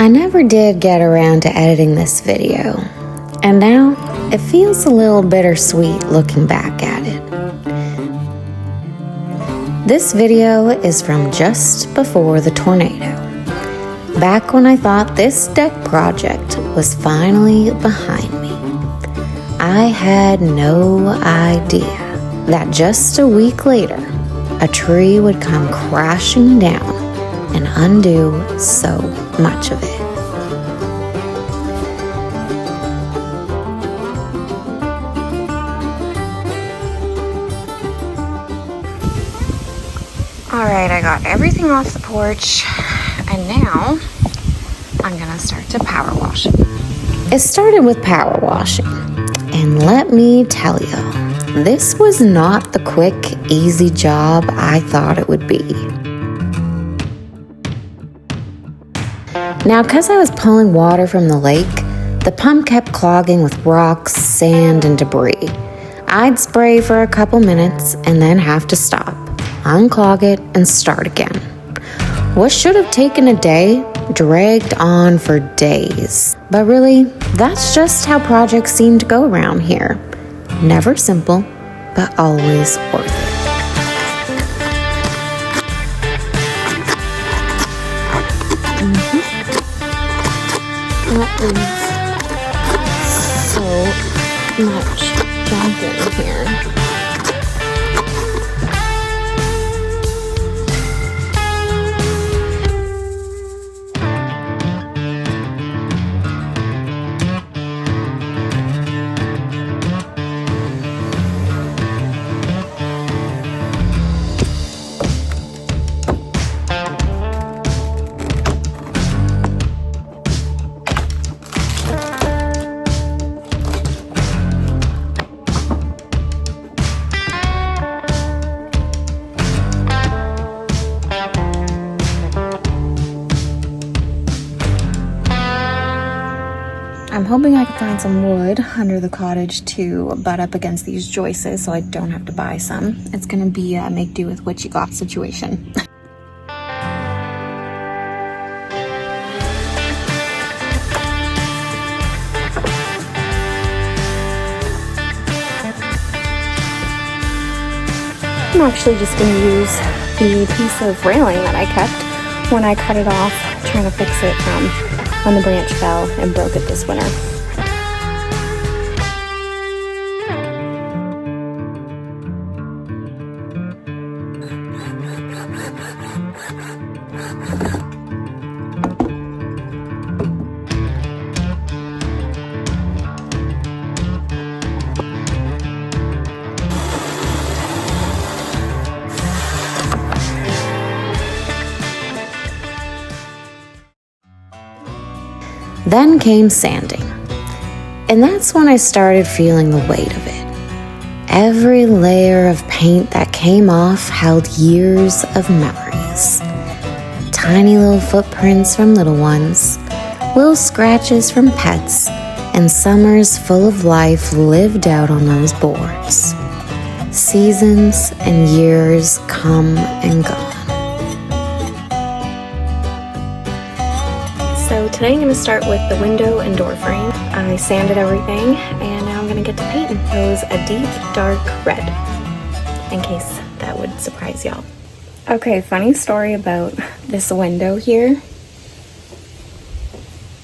I never did get around to editing this video, and now it feels a little bittersweet looking back at it. This video is from just before the tornado, back when I thought this deck project was finally behind me. I had no idea that just a week later, a tree would come crashing down and undo so much of it. Alright, I got everything off the porch, and now I'm gonna start to power wash it. It started with power washing, and let me tell you, this was not the quick, easy job I thought it would be. Now, because I was pulling water from the lake, the pump kept clogging with rocks, sand, and debris. I'd spray for a couple minutes and then have to stop, unclog it, and start again. What should have taken a day dragged on for days. But really, that's just how projects seem to go around here. Never simple, but always worth it. That is so much junk in here. I'm hoping I can find some wood under the cottage to butt up against these joists so I don't have to buy some. It's gonna be a make do with what you got situation. I'm actually just gonna use the piece of railing that I kept when I cut it off, trying to fix it from when the branch fell and broke it this winter. Then came sanding, and that's when I started feeling the weight of it. Every layer of paint that came off held years of memories. Tiny little footprints from little ones, little scratches from pets, and summers full of life lived out on those boards. Seasons and years come and go. So today I'm going to start with the window and door frame. I sanded everything, and now I'm going to get to painting those a deep dark red, in case that would surprise y'all. Okay, funny story about this window here.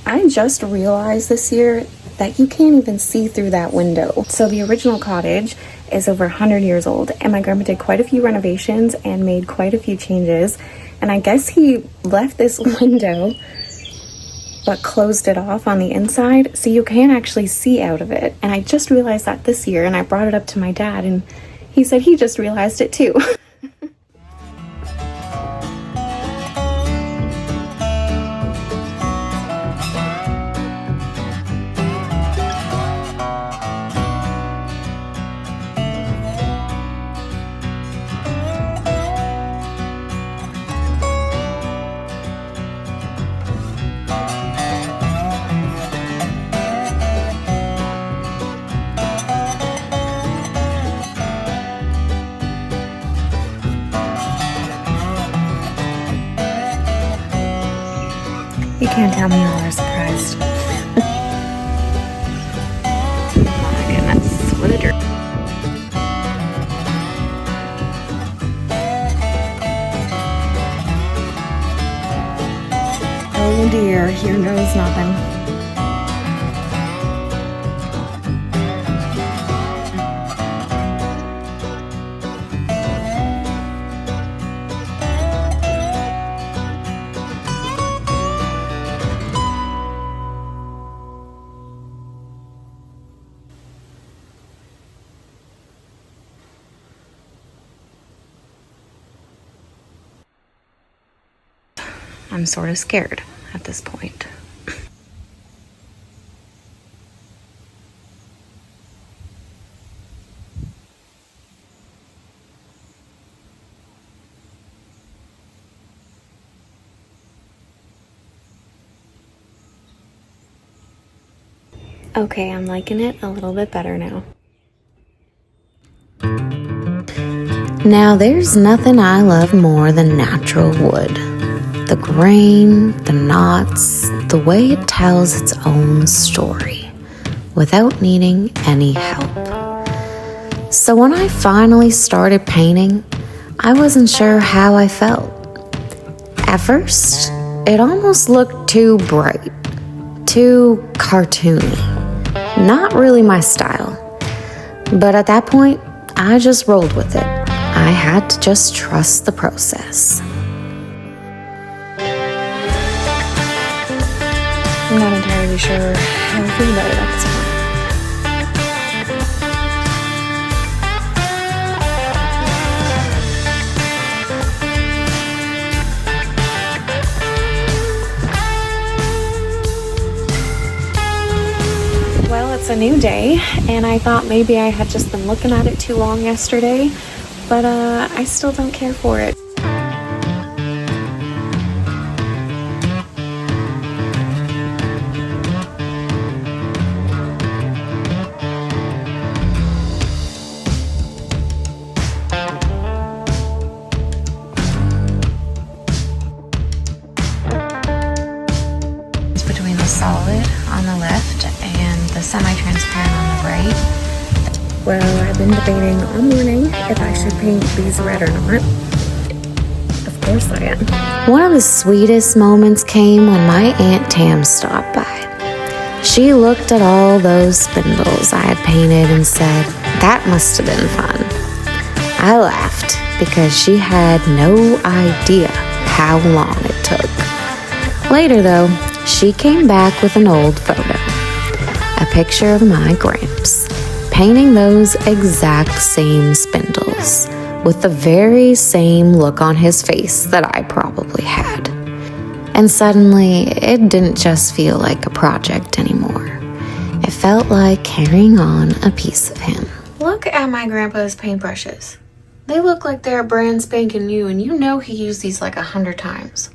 I just realized this year that you can't even see through that window. So the original cottage is over 100 years old, and my grandpa did quite a few renovations and made quite a few changes, and I guess he left this window but closed it off on the inside so you can't actually see out of it. And I just realized that this year, and I brought it up to my dad, and he said he just realized it too. You can't tell me y'all are surprised. My goodness, what a dream. Oh dear, here goes nothing. I'm sort of scared at this point. Okay, I'm liking it a little bit better now. Now, there's nothing I love more than natural wood. The grain, the knots, the way it tells its own story, without needing any help. So when I finally started painting, I wasn't sure how I felt. At first, it almost looked too bright, too cartoony. Not really my style. But at that point, I just rolled with it. I had to just trust the process. I'm not entirely sure how I feel about it at this point. Well, it's a new day, and I thought maybe I had just been looking at it too long yesterday, but I still don't care for it. Between the solid on the left and the semi-transparent on the right. Well, I've been debating all morning if I should paint these red or not. Of course I am. One of the sweetest moments came when my Aunt Tam stopped by. She looked at all those spindles I had painted and said, "That must have been fun." I laughed because she had no idea how long it took. Later though, she came back with an old photo, a picture of my Gramps, painting those exact same spindles with the very same look on his face that I probably had. And suddenly, it didn't just feel like a project anymore. It felt like carrying on a piece of him. Look at my grandpa's paintbrushes. They look like they're brand spanking new, and you know he used these like 100 times.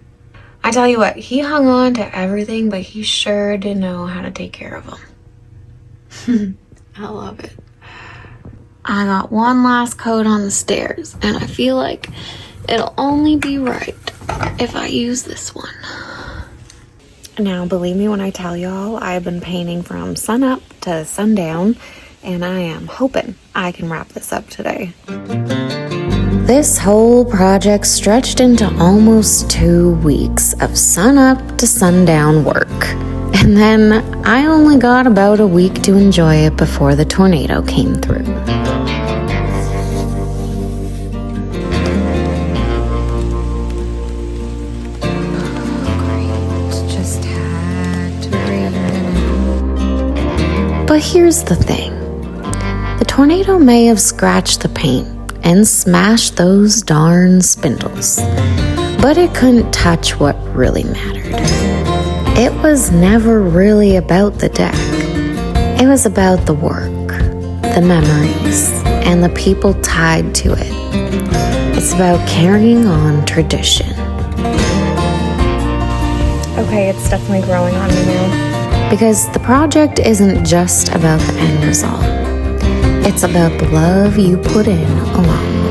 I tell you what, he hung on to everything, but he sure did know how to take care of them. I love it. I got one last coat on the stairs, and I feel like it'll only be right if I use this one. Now, believe me when I tell y'all, I've been painting from sun up to sundown, and I am hoping I can wrap this up today. This whole project stretched into almost 2 weeks of sun-up to sundown work. And then I only got about a week to enjoy it before the tornado came through. Great, just had to breathe. But here's the thing. The tornado may have scratched the paint and smash those darn spindles, but it couldn't touch what really mattered. It was never really about the deck. It was about the work, the memories, and the people tied to it. It's about carrying on tradition. Okay, it's definitely growing on me now. Because the project isn't just about the end result. It's about the love you put in along